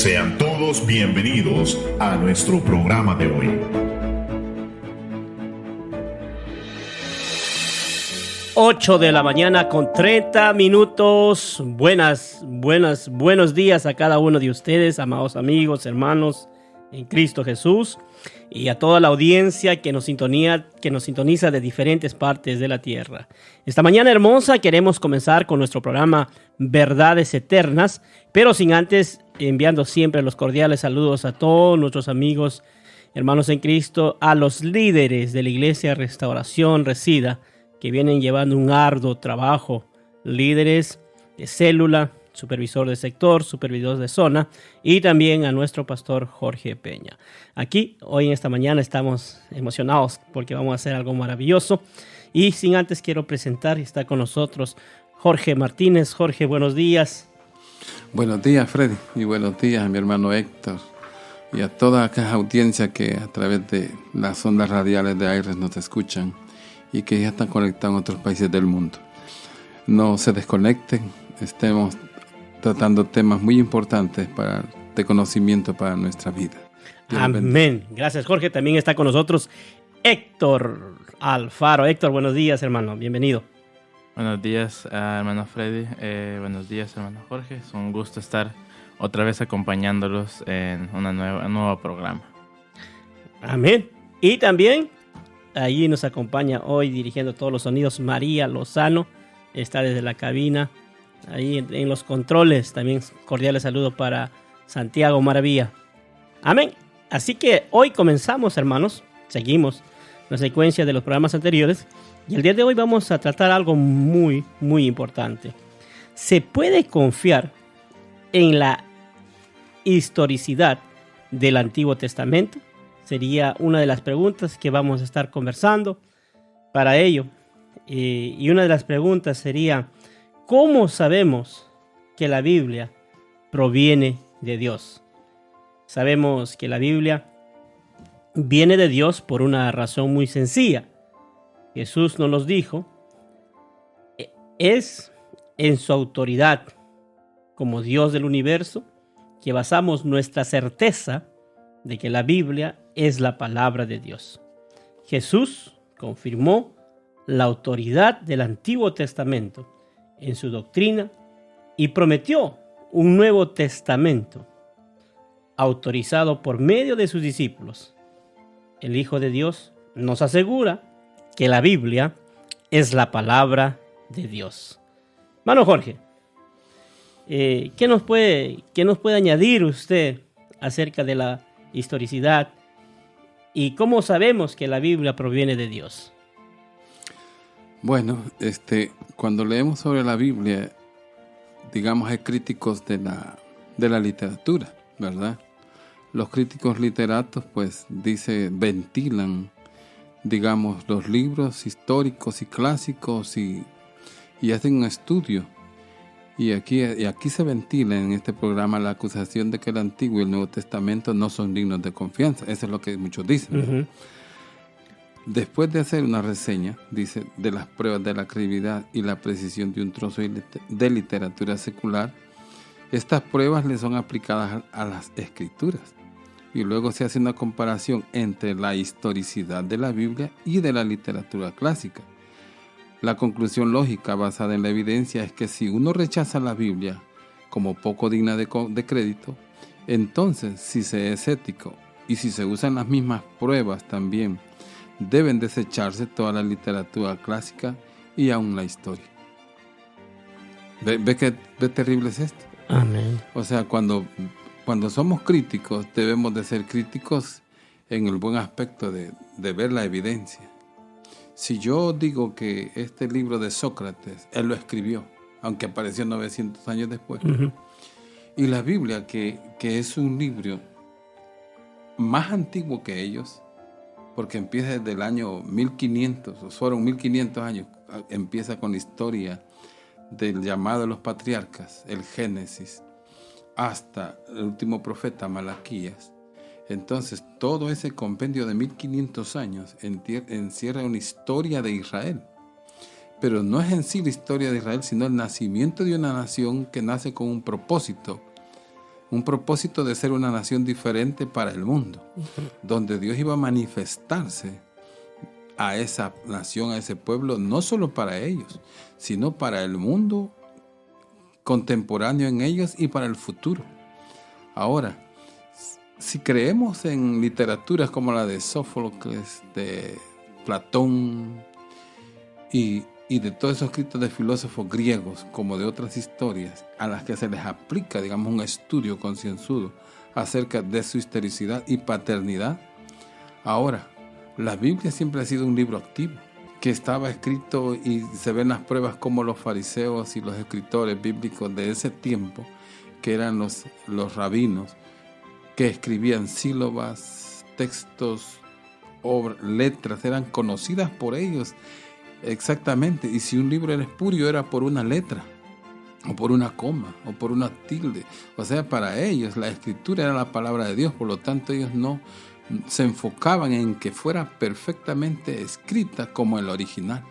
Sean todos bienvenidos a nuestro programa de hoy. 8 de la mañana con 30 minutos. Buenos días a cada uno de ustedes, amados amigos, hermanos en Cristo Jesús, y a toda la audiencia que nos sintoniza de diferentes partes de la tierra. Esta mañana hermosa queremos comenzar con nuestro programa Verdades Eternas, pero sin antes enviando siempre los cordiales saludos a todos nuestros amigos, hermanos en Cristo, a los líderes de la Iglesia Restauración Resida, que vienen llevando un arduo trabajo, líderes de célula, supervisor de sector, supervisor de zona, y también a nuestro pastor Jorge Peña. Aquí, hoy en esta mañana, estamos emocionados porque vamos a hacer algo maravilloso. Y sin antes quiero presentar, está con nosotros Jorge Martínez. Jorge, buenos días. Buenos días, Freddy, y buenos días a mi hermano Héctor y a toda aquella audiencia que a través de las ondas radiales de Aires nos escuchan y que ya están conectados en otros países del mundo. No se desconecten, estemos tratando temas muy importantes de conocimiento para nuestra vida. Amén. Gracias, Jorge. También está con nosotros Héctor Alfaro. Héctor, buenos días, hermano. Bienvenido. Buenos días, hermano Freddy. Buenos días, hermano Jorge. Es un gusto estar otra vez acompañándolos en un nuevo programa. Amén. Y también allí nos acompaña hoy dirigiendo todos los sonidos María Lozano. Está desde la cabina, ahí en los controles. También cordiales saludos para Santiago Maravilla. Amén. Así que hoy comenzamos, hermanos. Seguimos la secuencia de los programas anteriores. Y el día de hoy vamos a tratar algo muy, muy importante. ¿Se puede confiar en la historicidad del Antiguo Testamento? Sería una de las preguntas que vamos a estar conversando para ello. Y una de las preguntas sería, ¿cómo sabemos que la Biblia proviene de Dios? Sabemos que la Biblia viene de Dios por una razón muy sencilla. Jesús nos los dijo, es en su autoridad como Dios del universo que basamos nuestra certeza de que la Biblia es la palabra de Dios. Jesús confirmó la autoridad del Antiguo Testamento en su doctrina y prometió un Nuevo Testamento autorizado por medio de sus discípulos. El Hijo de Dios nos asegura que la Biblia es la palabra de Dios. Hermano Jorge, ¿qué nos puede añadir usted acerca de la historicidad y cómo sabemos que la Biblia proviene de Dios? Bueno, cuando leemos sobre la Biblia, digamos, hay críticos de la literatura, ¿verdad? Los críticos literatos, pues, ventilan, digamos, los libros históricos y clásicos y hacen un estudio. Y aquí se ventila en este programa la acusación de que el Antiguo y el Nuevo Testamento no son dignos de confianza. Eso es lo que muchos dicen. Uh-huh. Después de hacer una reseña, dice, de las pruebas de la credibilidad y la precisión de un trozo de literatura secular, estas pruebas le son aplicadas a las Escrituras. Y luego se hace una comparación entre la historicidad de la Biblia y de la literatura clásica. La conclusión lógica basada en la evidencia es que si uno rechaza la Biblia como poco digna de crédito, entonces si se es ético y si se usan las mismas pruebas también, deben desecharse toda la literatura clásica y aún la historia. ¿Ve qué terrible es esto? Amén. O sea, cuando somos críticos, debemos de ser críticos en el buen aspecto de ver la evidencia. Si yo digo que este libro de Sócrates, él lo escribió, aunque apareció 900 años después, uh-huh. Y la Biblia, que es un libro más antiguo que ellos, porque empieza desde el año 1500, o fueron 1500 años, empieza con la historia del llamado de los patriarcas, el Génesis, hasta el último profeta Malaquías. Entonces, todo ese compendio de 1500 años encierra una historia de Israel. Pero no es en sí la historia de Israel, sino el nacimiento de una nación que nace con un propósito un propósito de ser una nación diferente para el mundo, donde Dios iba a manifestarse a esa nación, a ese pueblo, no solo para ellos, sino para el mundo contemporáneo en ellos y para el futuro. Ahora, si creemos en literaturas como la de Sófocles, de Platón y de todos esos escritos de filósofos griegos, como de otras historias, a las que se les aplica, digamos, un estudio concienzudo acerca de su historicidad y paternidad, ahora, la Biblia siempre ha sido un libro activo, que estaba escrito y se ven las pruebas como los fariseos y los escritores bíblicos de ese tiempo, que eran los rabinos, que escribían sílabas, textos, obras, letras, eran conocidas por ellos exactamente. Y si un libro era espurio, era por una letra, o por una coma, o por una tilde. O sea, para ellos la escritura era la palabra de Dios, por lo tanto ellos no se enfocaban en que fuera perfectamente escrita como el original.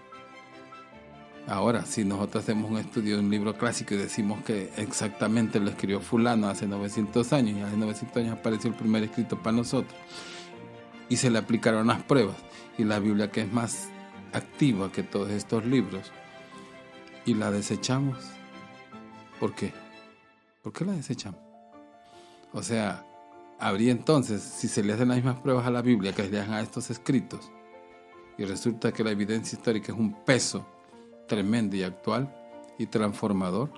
Ahora, si nosotros hacemos un estudio de un libro clásico y decimos que exactamente lo escribió fulano hace 900 años, y hace 900 años apareció el primer escrito para nosotros, y se le aplicaron las pruebas, y la Biblia, que es más activa que todos estos libros, y la desechamos, ¿por qué? ¿Por qué la desechamos? O sea, habría entonces, si se le hacen las mismas pruebas a la Biblia que se le hacen a estos escritos, y resulta que la evidencia histórica es un peso tremendo y actual y transformador,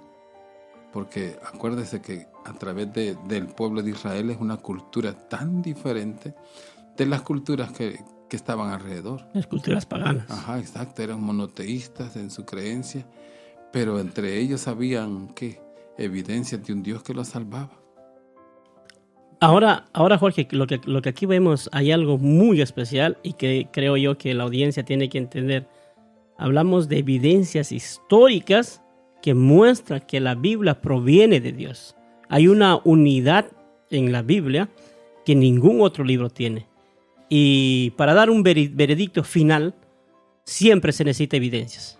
porque acuérdese que a través del pueblo de Israel es una cultura tan diferente de las culturas que estaban alrededor. Las culturas paganas. Ajá, exacto, eran monoteístas en su creencia, pero entre ellos habían, ¿qué? Evidencias de un Dios que los salvaba. Ahora Jorge, lo que aquí vemos, hay algo muy especial y que creo yo que la audiencia tiene que entender. Hablamos de evidencias históricas que muestran que la Biblia proviene de Dios. Hay una unidad en la Biblia que ningún otro libro tiene. Y para dar un veredicto final, siempre se necesita evidencias.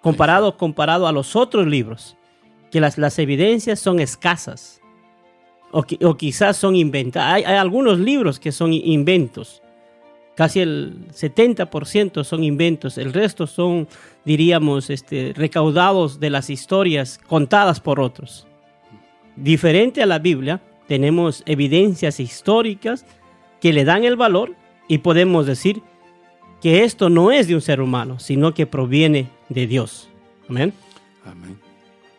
Comparado a los otros libros, que las evidencias son escasas. O quizás son inventadas. Hay algunos libros que son inventos. Casi el 70% son inventos. El resto son, diríamos, recaudados de las historias contadas por otros. Diferente a la Biblia, tenemos evidencias históricas que le dan el valor y podemos decir que esto no es de un ser humano, sino que proviene de Dios. Amén. Amén.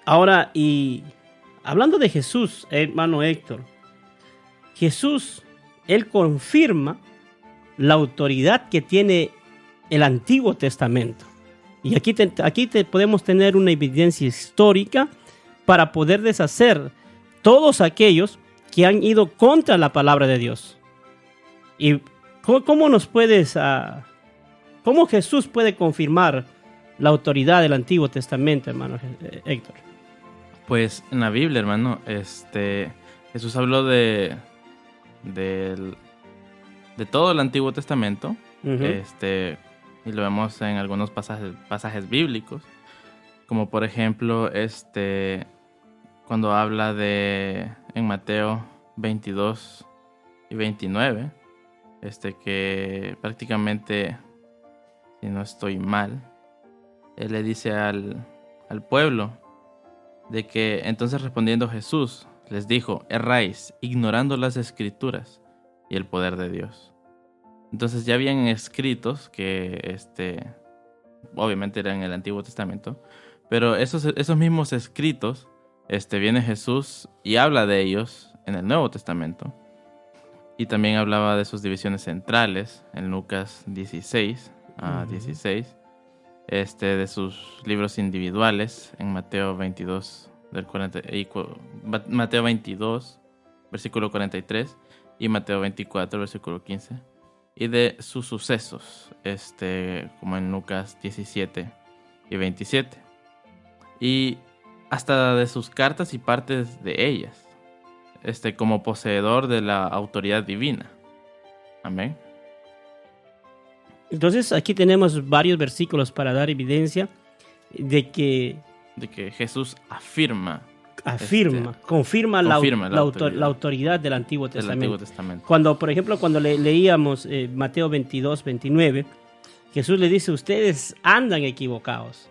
Ahora, y hablando de Jesús, hermano Héctor, Jesús, él confirma la autoridad que tiene el Antiguo Testamento. Y aquí podemos tener una evidencia histórica para poder deshacer todos aquellos que han ido contra la palabra de Dios. ¿Y cómo Jesús puede confirmar la autoridad del Antiguo Testamento, hermano Héctor? Pues en la Biblia, hermano, Jesús habló de todo el Antiguo Testamento, y lo vemos en algunos pasajes bíblicos, como por ejemplo, cuando habla en Mateo 22 y 29, que prácticamente, si no estoy mal, él le dice al pueblo de que, entonces respondiendo Jesús, les dijo: erráis, ignorando las Escrituras y el poder de Dios. Entonces ya habían escritos que obviamente eran en el Antiguo Testamento, pero esos mismos escritos, viene Jesús y habla de ellos en el Nuevo Testamento. Y también hablaba de sus divisiones centrales en Lucas 16 a 16, de sus libros individuales en Mateo 22 Mateo 22 versículo 43 y Mateo 24 versículo 15, y de sus sucesos como en Lucas 17 y 27, y hasta de sus cartas y partes de ellas, como poseedor de la autoridad divina. Amén. Entonces aquí tenemos varios versículos para dar evidencia de que Jesús afirma confirma la autoridad del Antiguo Testamento. Cuando, por ejemplo, cuando leíamos Mateo 22, 29, Jesús le dice, ustedes andan equivocados.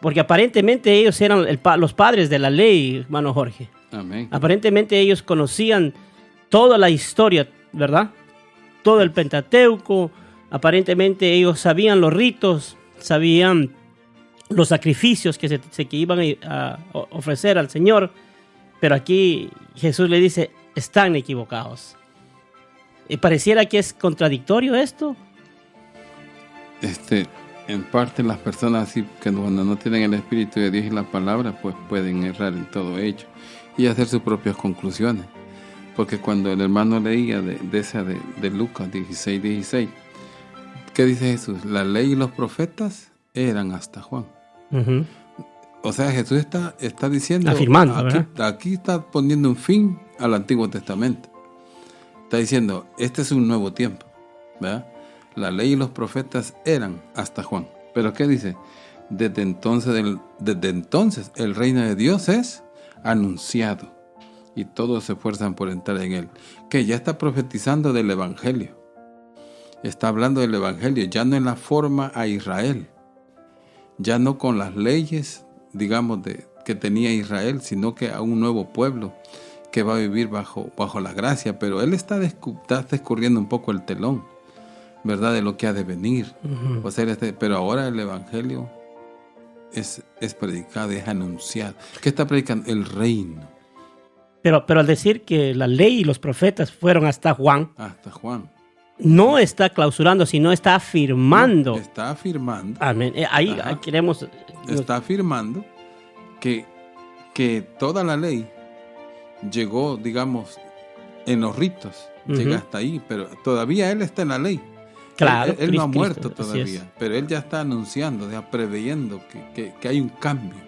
Porque aparentemente ellos eran los padres de la ley, hermano Jorge. Amén. Aparentemente ellos conocían toda la historia, ¿verdad? Todo el Pentateuco. Aparentemente ellos sabían los ritos, sabían los sacrificios que que iban a ofrecer al Señor. Pero aquí Jesús le dice, están equivocados. ¿Y pareciera que es contradictorio esto? En parte las personas así que cuando no tienen el Espíritu de Dios y la palabra, pues pueden errar en todo ello y hacer sus propias conclusiones. Porque cuando el hermano leía de Lucas 16, ¿qué dice Jesús? La ley y los profetas eran hasta Juan. Uh-huh. O sea, Jesús está diciendo, afirmando, aquí está poniendo un fin al Antiguo Testamento. Está diciendo, este es un nuevo tiempo, ¿verdad? La ley y los profetas eran hasta Juan. Pero ¿qué dice? Desde entonces el reino de Dios es anunciado y todos se esfuerzan por entrar en él. Que ya está profetizando del Evangelio. Está hablando del Evangelio, ya no en la forma a Israel. Ya no con las leyes, digamos, que tenía Israel, sino que a un nuevo pueblo que va a vivir bajo la gracia. Pero él está descubriendo un poco el telón, ¿verdad? De lo que ha de venir. Uh-huh. O sea, pero ahora el Evangelio es predicado, es anunciado. ¿Qué está predicando? El reino. Pero al decir que la ley y los profetas fueron hasta Juan. Hasta Juan. No está clausurando, sino está afirmando. No, está ahí queremos. Está afirmando que toda la ley llegó, digamos, en los ritos. Uh-huh. Llega hasta ahí, pero todavía él está en la ley. Claro, él no ha muerto todavía, pero él ya está anunciando, ya preveyendo que hay un cambio.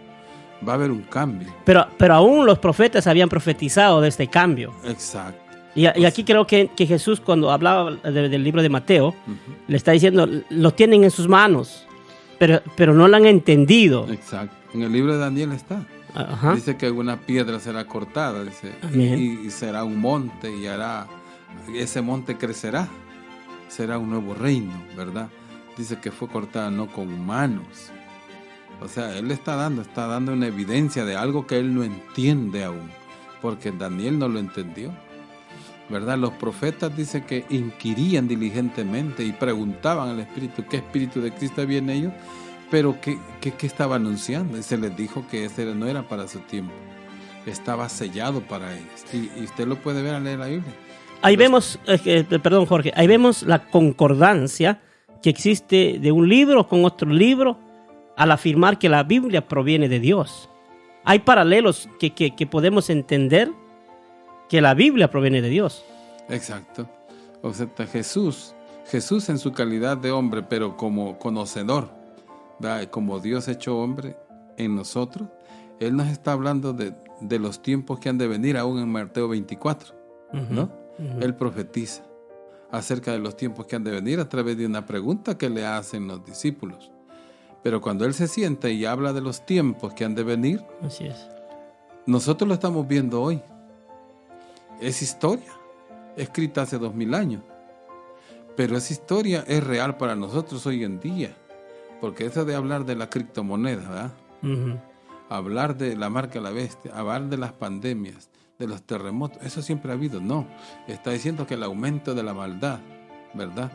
Va a haber un cambio. Pero aún los profetas habían profetizado de este cambio. Exacto. Y aquí creo que Jesús, cuando hablaba del libro de Mateo, uh-huh, le está diciendo, lo tienen en sus manos, pero no lo han entendido. Exacto. En el libro de Daniel está. Uh-huh. Dice que alguna piedra será cortada, dice, y será un monte, y ese monte crecerá. Será un nuevo reino, ¿verdad? Dice que fue cortada no con manos. O sea, él está dando una evidencia de algo que él no entiende aún, porque Daniel no lo entendió, ¿verdad? Los profetas dice que inquirían diligentemente y preguntaban al Espíritu qué Espíritu de Cristo había en ellos, pero qué estaba anunciando. Y se les dijo que ese no era para su tiempo, estaba sellado para ellos. Y usted lo puede ver al leer la Biblia. Ahí vemos, perdón Jorge, ahí vemos la concordancia que existe de un libro con otro libro al afirmar que la Biblia proviene de Dios. Hay paralelos que podemos entender que la Biblia proviene de Dios. Exacto. O sea, Jesús en su calidad de hombre, pero como conocedor, ¿verdad? Como Dios hecho hombre en nosotros, Él nos está hablando de los tiempos que han de venir, aún en Mateo 24, uh-huh, ¿no? Uh-huh. Él profetiza acerca de los tiempos que han de venir a través de una pregunta que le hacen los discípulos. Pero cuando Él se sienta y habla de los tiempos que han de venir, así es, nosotros lo estamos viendo hoy. Es historia, escrita hace 2000 años. Pero esa historia es real para nosotros hoy en día. Porque eso de hablar de la criptomoneda, ¿verdad? Uh-huh. Hablar de la marca de la bestia, hablar de las pandemias, de los terremotos, eso siempre ha habido. No, está diciendo que el aumento de la maldad, ¿verdad?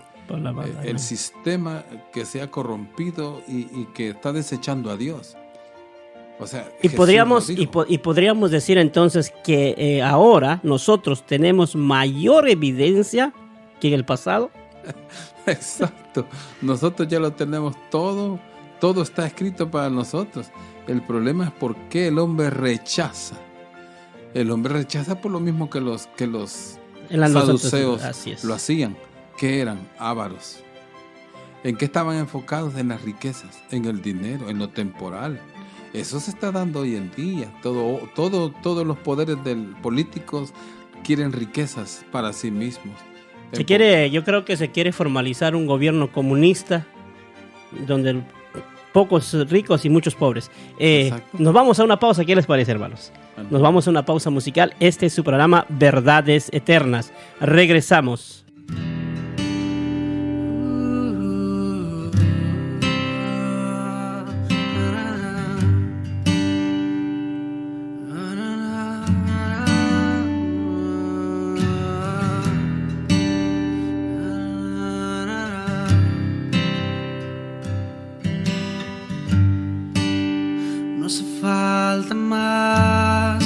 El sistema que se ha corrompido y que está desechando a Dios. O sea, y podríamos decir entonces que ahora nosotros tenemos mayor evidencia que en el pasado. Exacto. Nosotros ya lo tenemos todo está escrito para nosotros. El problema es por qué el hombre rechaza. El hombre rechaza por lo mismo que los saduceos lo hacían, que eran ávaros. ¿En qué estaban enfocados? En las riquezas, en el dinero, en lo temporal. Eso se está dando hoy en día. Todos los poderes políticos quieren riquezas para sí mismos. Yo creo que se quiere formalizar un gobierno comunista donde pocos ricos y muchos pobres. Nos vamos a una pausa. ¿Qué les parece, hermanos? Nos vamos a una pausa musical. Este es su programa Verdades Eternas. Regresamos. Falta más,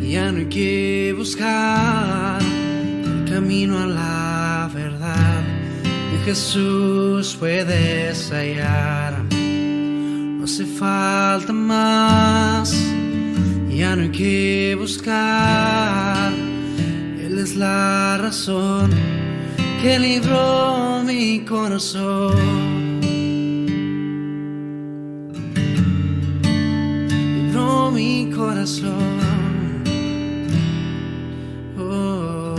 ya no hay que buscar el camino a la verdad. En Jesús puedes hallar. No hace falta más, ya no hay que buscar. Él es la razón que libró mi corazón. Mi corazón, oh.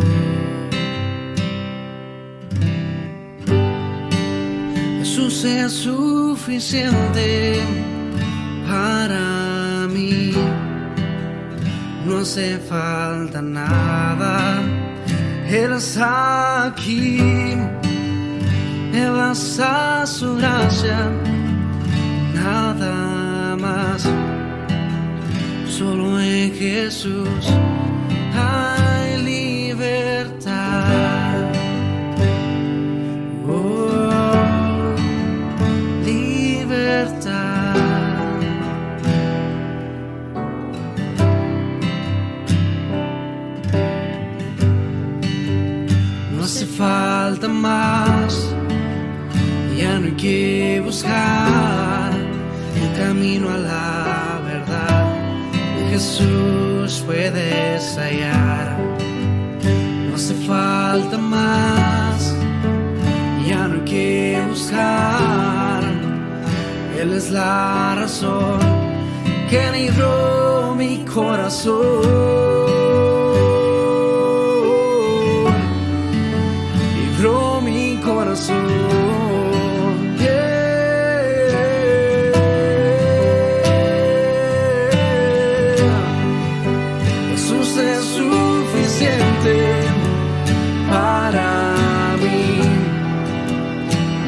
Jesús es suficiente para mí, no hace falta nada, Él está aquí, me basta su gracia, nada más. Solo en Jesús hay libertad. Oh, libertad. No hace falta más, ya no hay que buscar el camino a la verdad. Jesús puedes hallar. No hace falta más, ya no hay que buscar. Él es la razón que libró mi corazón. Libró mi corazón. Para mí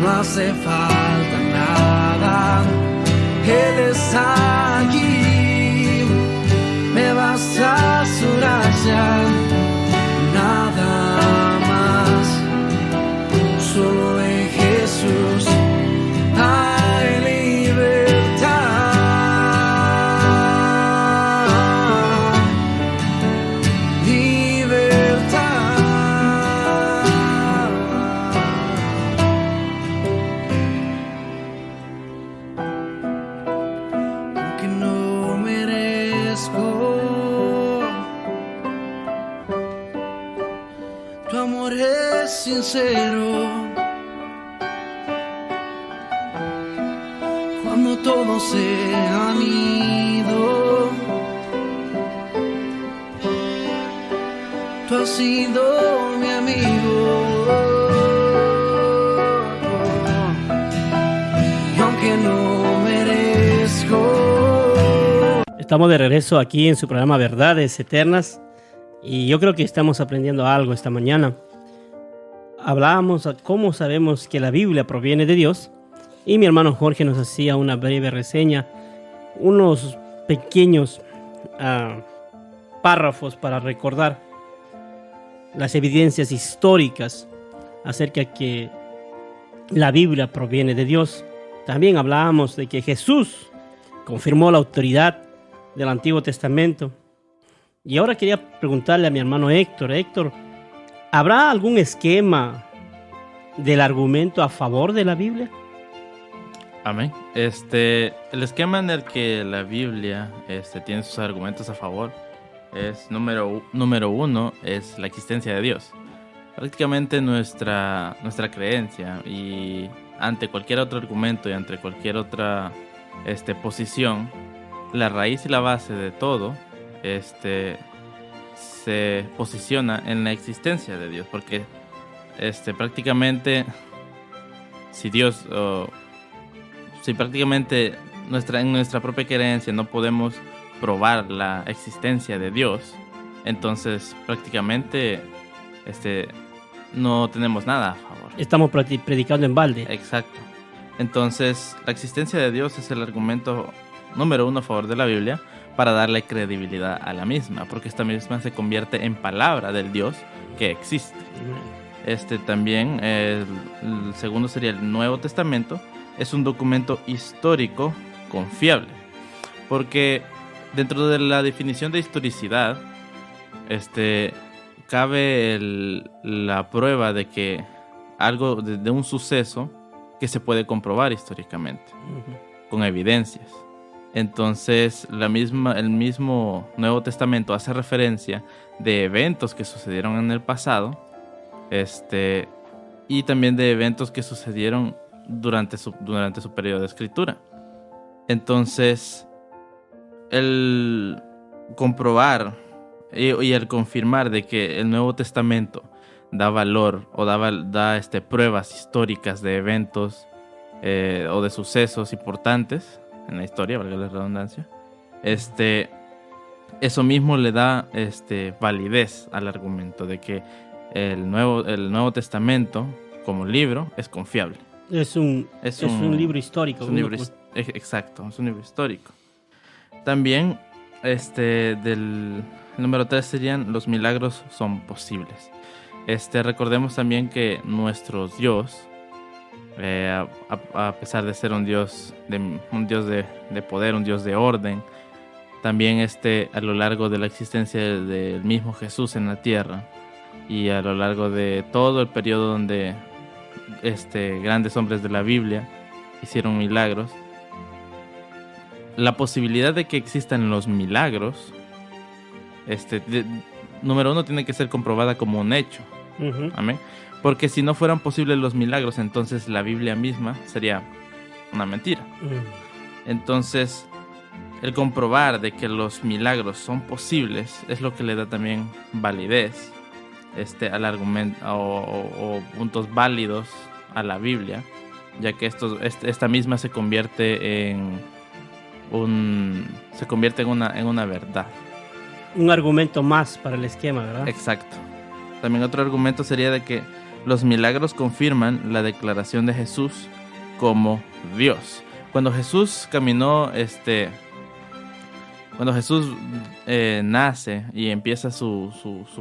no hace falta nada, Él está aquí, me basta su gracia, nada más, solo en Jesús hay libertad. Sincero, cuando todos se han ido, tú has sido mi amigo, y aunque no merezco. Estamos de regreso aquí en su programa Verdades Eternas y yo creo que estamos aprendiendo algo esta mañana. Hablábamos a cómo sabemos que la Biblia proviene de Dios y mi hermano Jorge nos hacía una breve reseña, unos pequeños párrafos para recordar las evidencias históricas acerca de que la Biblia proviene de Dios. También hablábamos de que Jesús confirmó la autoridad del Antiguo Testamento. Y ahora quería preguntarle a mi hermano Héctor, ¿habrá algún esquema del argumento a favor de la Biblia? Amén. El esquema en el que la Biblia tiene sus argumentos a favor es número uno, es la existencia de Dios. Prácticamente nuestra creencia, y ante cualquier otro argumento y ante cualquier otra posición, la raíz y la base de todo se posiciona en la existencia de Dios, porque prácticamente si Dios si prácticamente en nuestra propia creencia no podemos probar la existencia de Dios, entonces prácticamente no tenemos nada a favor. Estamos predicando en balde. Exacto. Entonces, la existencia de Dios es el argumento número uno a favor de la Biblia para darle credibilidad a la misma, porque esta misma se convierte en palabra del Dios que existe. También, el segundo sería el Nuevo Testamento, es un documento histórico confiable, porque dentro de la definición de historicidad, cabe la prueba de que algo de un suceso que se puede comprobar históricamente, con evidencias. Entonces, el mismo Nuevo Testamento hace referencia de eventos que sucedieron en el pasado, y también de eventos que sucedieron durante su periodo de escritura. Entonces, el comprobar y el confirmar de que el Nuevo Testamento da valor o da pruebas históricas de eventos o de sucesos importantes en la historia, valga la redundancia, eso mismo le da validez al argumento de que el Nuevo Testamento como libro es confiable. Es un libro histórico. Exacto, es un libro histórico. También del número 3 serían los milagros son posibles. Recordemos también que nuestro Dios, a pesar de ser un Dios de poder, un Dios de orden, también a lo largo de la existencia del mismo Jesús en la tierra y a lo largo de todo el periodo donde grandes hombres de la Biblia hicieron milagros, la posibilidad de que existan los milagros, número uno, tiene que ser comprobada como un hecho. Amén. Porque si no fueran posibles los milagros, entonces la Biblia misma sería una mentira. Entonces, el comprobar de que los milagros son posibles es lo que le da también validez al argumento o puntos válidos a la Biblia, ya que esta misma se convierte en una verdad. Un argumento más para el esquema, ¿verdad? Exacto. También otro argumento sería de que los milagros confirman la declaración de Jesús como Dios. Cuando Jesús caminó, cuando Jesús nace y empieza su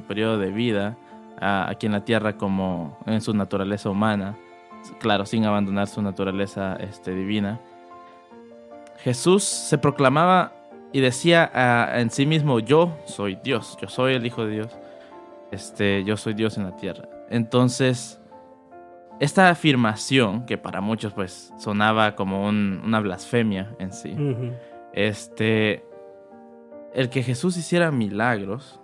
periodo de vida aquí en la tierra como en su naturaleza humana, claro, sin abandonar su naturaleza divina, Jesús se proclamaba y decía en sí mismo: yo soy Dios, yo soy el Hijo de Dios, yo soy Dios en la tierra. Entonces, esta afirmación, que para muchos pues sonaba como una blasfemia en sí, el que Jesús hiciera milagros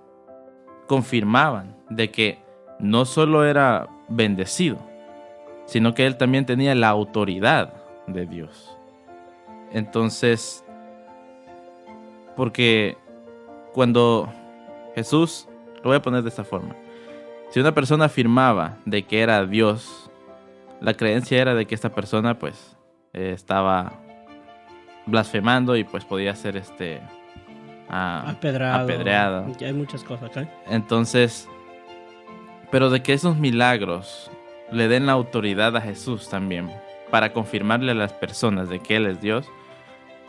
confirmaban de que no solo era bendecido, sino que él también tenía la autoridad de Dios. Entonces, porque cuando Jesús, lo voy a poner de esta forma, si una persona afirmaba de que era Dios, la creencia era de que esta persona pues estaba blasfemando y pues podía ser apedreado. Hay muchas cosas acá. Entonces, pero de que esos milagros le den la autoridad a Jesús también para confirmarle a las personas de que Él es Dios,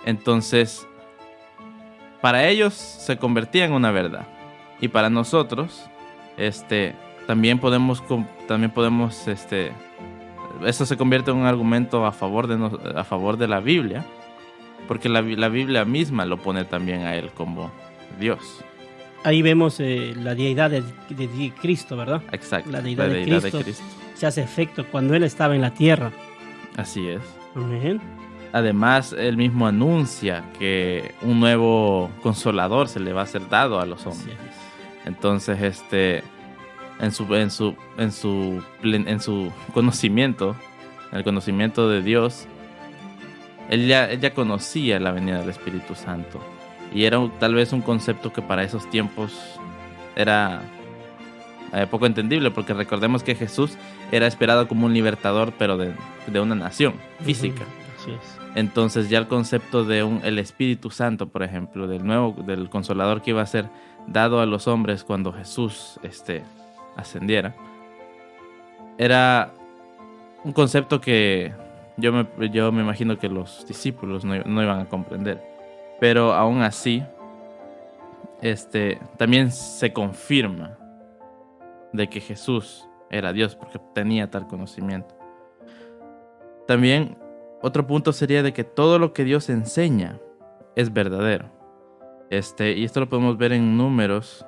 entonces para ellos se convertía en una verdad, y para nosotros también podemos eso se convierte en un argumento a favor de la Biblia, porque la Biblia misma lo pone también a Él como Dios. Ahí vemos la deidad de Cristo, ¿verdad? Exacto, la deidad de Cristo se hace efecto cuando Él estaba en la tierra. Así es. Amén. Además, Él mismo anuncia que un nuevo consolador se le va a ser dado a los hombres. Entonces, en su conocimiento, en el conocimiento de Dios, él ya conocía la venida del Espíritu Santo, y era tal vez un concepto que para esos tiempos era poco entendible, porque recordemos que Jesús era esperado como un libertador, pero de una nación física. Así es. Entonces ya el concepto de el Espíritu Santo, por ejemplo, del Consolador que iba a ser dado a los hombres cuando Jesús ascendiera, era un concepto que yo me imagino que los discípulos no iban a comprender. Pero aún así, también se confirma de que Jesús era Dios porque tenía tal conocimiento. También otro punto sería de que todo lo que Dios enseña es verdadero. Y esto lo podemos ver en Números,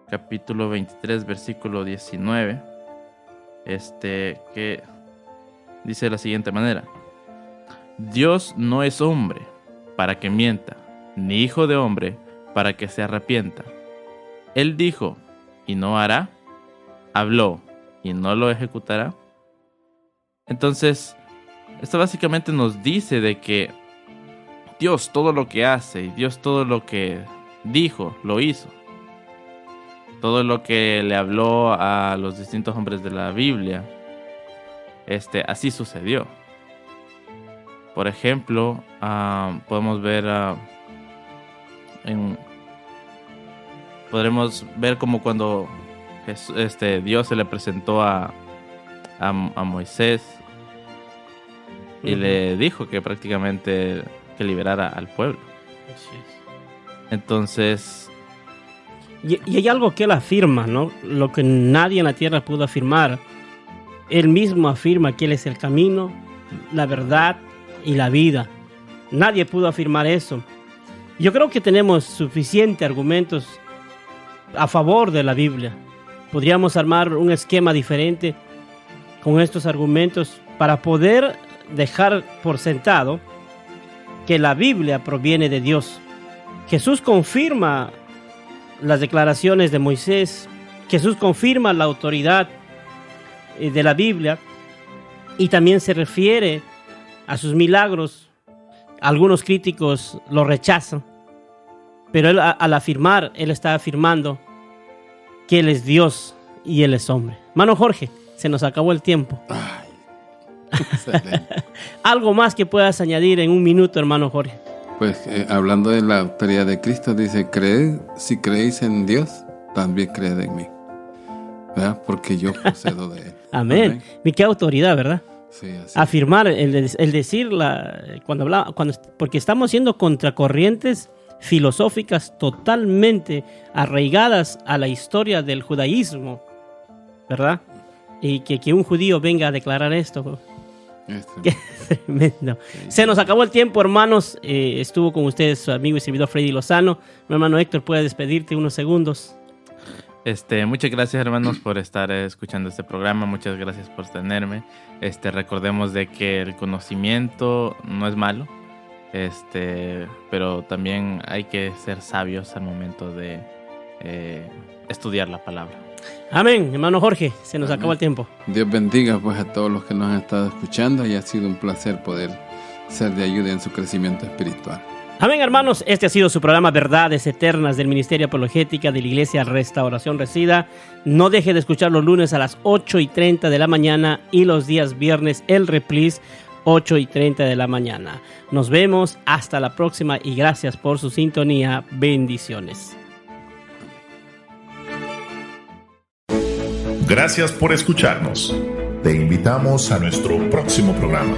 capítulo 23, versículo 19, que dice de la siguiente manera: Dios no es hombre para que mienta, ni hijo de hombre para que se arrepienta. Él dijo y no hará, habló y no lo ejecutará. Entonces, esto básicamente nos dice de que Dios todo lo que hace y Dios todo lo que dijo, lo hizo. Todo lo que le habló a los distintos hombres de la Biblia, así sucedió. Por ejemplo, podemos ver podremos ver como cuando Dios se le presentó a Moisés y le dijo que prácticamente que liberara al pueblo. Así es. Entonces, y hay algo que él afirma, ¿no? Lo que nadie en la tierra pudo afirmar. Él mismo afirma que él es el camino, la verdad y la vida. Nadie pudo afirmar eso. Yo creo que tenemos suficientes argumentos a favor de la Biblia. Podríamos armar un esquema diferente con estos argumentos para poder dejar por sentado que la Biblia proviene de Dios. Jesús confirma las declaraciones de Moisés. Jesús confirma la autoridad de la Biblia y también se refiere a sus milagros. Algunos críticos lo rechazan, pero él, al afirmar, él está afirmando que él es Dios y él es hombre. Mano Jorge, se nos acabó el tiempo. Algo más que puedas añadir en un minuto, hermano Jorge. Pues hablando de la autoridad de Cristo, dice: si creéis en Dios, también creed en mí, ¿verdad? Porque yo procedo de él. Amén. Y qué autoridad, ¿verdad? Sí, así. Afirmar, el decir, porque estamos siendo contracorrientes filosóficas totalmente arraigadas a la historia del judaísmo, ¿verdad? Y que un judío venga a declarar esto. Qué tremendo. Sí. Se nos acabó el tiempo, hermanos. Estuvo con ustedes su amigo y servidor Freddy Lozano. Mi hermano Héctor, puede despedirte unos segundos. Muchas gracias, hermanos, por estar escuchando este programa. Muchas gracias por tenerme. Recordemos de que el conocimiento no es malo, pero también hay que ser sabios al momento de estudiar la palabra. Amén, hermano Jorge, se nos acabó el tiempo. Dios bendiga pues a todos los que nos han estado escuchando y ha sido un placer poder ser de ayuda en su crecimiento espiritual. Amén, hermanos, este ha sido su programa Verdades Eternas del Ministerio Apologética de la Iglesia Restauración Resida. No deje de escuchar los lunes a las 8:30 de la mañana y los días viernes el reprise 8:30 de la mañana. Nos vemos hasta la próxima y gracias por su sintonía. Bendiciones. Gracias por escucharnos. Te invitamos a nuestro próximo programa.